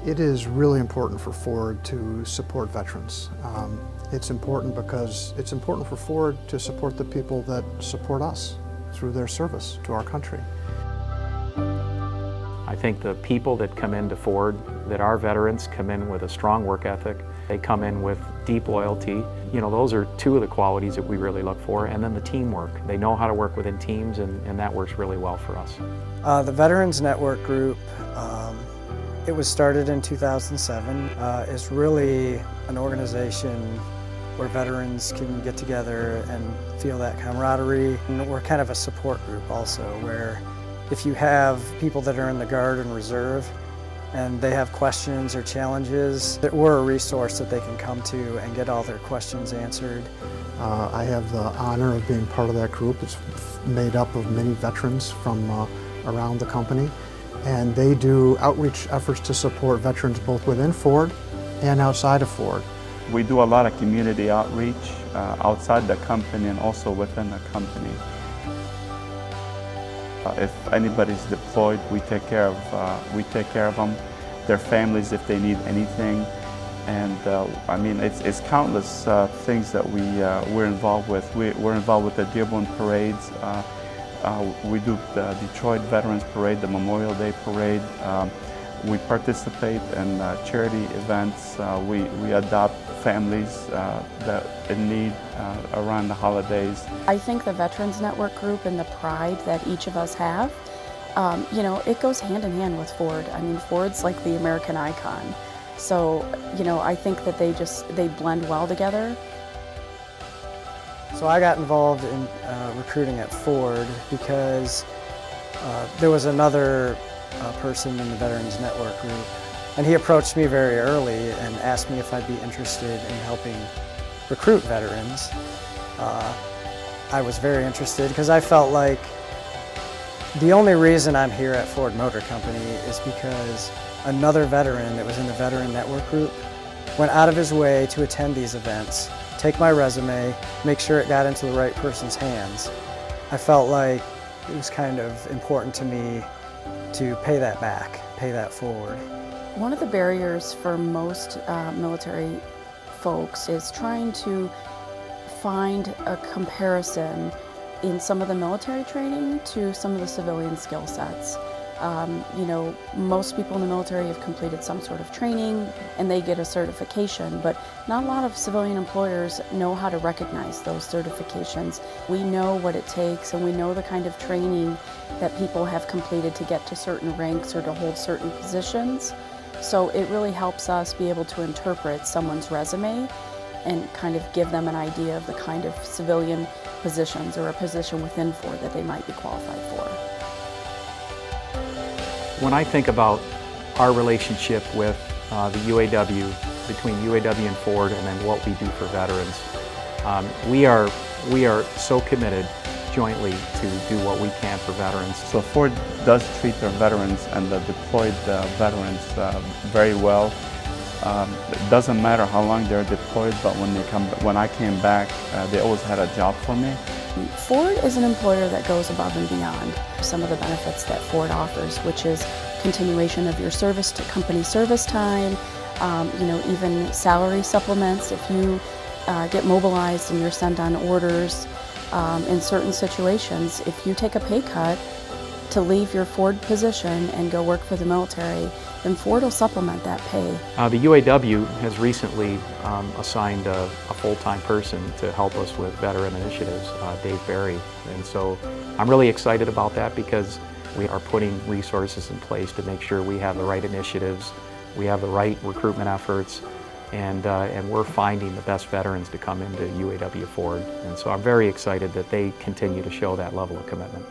It is really important for Ford to support veterans. It's important because it's important for Ford to support the people that support us through their service to our country. I think the people that come into Ford, that are veterans, come in with a strong work ethic. They come in with deep loyalty. You know, those are two of the qualities that we really look for. And then the teamwork. They know how to work within teams, and that works really well for us. The Veterans Network Group, it was started in 2007. It's really an organization where veterans can get together and feel that camaraderie. And we're kind of a support group also, where if you have people that are in the Guard and Reserve and they have questions or challenges, we're a resource that they can come to and get all their questions answered. I have the honor of being part of that group. It's made up of many veterans from around the company, and they do outreach efforts to support veterans both within Ford and outside of Ford. We do a lot of community outreach outside the company and also within the company. If anybody's deployed, we take care of them, their families if they need anything, and I mean it's countless things that we're involved with. We're involved with the Dearborn parades. We do the Detroit Veterans Parade, the Memorial Day Parade. We participate in charity events. We adopt families that in need around the holidays. I think the Veterans Network Group and the pride that each of us have, you know, it goes hand in hand with Ford. I mean, Ford's like the American icon. So, you know, I think that they blend well together. So I got involved in recruiting at Ford because there was another person in the Veterans Network Group, and he approached me very early and asked me if I'd be interested in helping recruit veterans. I was very interested because I felt like the only reason I'm here at Ford Motor Company is because another veteran that was in the Veteran Network Group went out of his way to attend these events, take my resume, make sure it got into the right person's hands. I felt like it was kind of important to me to pay that back, pay that forward. One of the barriers for most military folks is trying to find a comparison in some of the military training to some of the civilian skill sets. You know, most people in the military have completed some sort of training and they get a certification, but not a lot of civilian employers know how to recognize those certifications. We know what it takes and we know the kind of training that people have completed to get to certain ranks or to hold certain positions. So it really helps us be able to interpret someone's resume and kind of give them an idea of the kind of civilian positions or a position within Ford that they might be qualified for. When I think about our relationship with the UAW, between UAW and Ford, and then what we do for veterans, we are so committed jointly to do what we can for veterans. So Ford does treat their veterans and the deployed veterans very well. It doesn't matter how long they're deployed, but when I came back, they always had a job for me. Ford is an employer that goes above and beyond some of the benefits that Ford offers, which is continuation of your service to company service time, you know, even salary supplements if you get mobilized and you're sent on orders. In certain situations, if you take a pay cut to leave your Ford position and go work for the military, then Ford will supplement that pay. The UAW has recently assigned a full-time person to help us with veteran initiatives, Dave Barry. And so I'm really excited about that because we are putting resources in place to make sure we have the right initiatives, we have the right recruitment efforts, and we're finding the best veterans to come into UAW Ford. And so I'm very excited that they continue to show that level of commitment.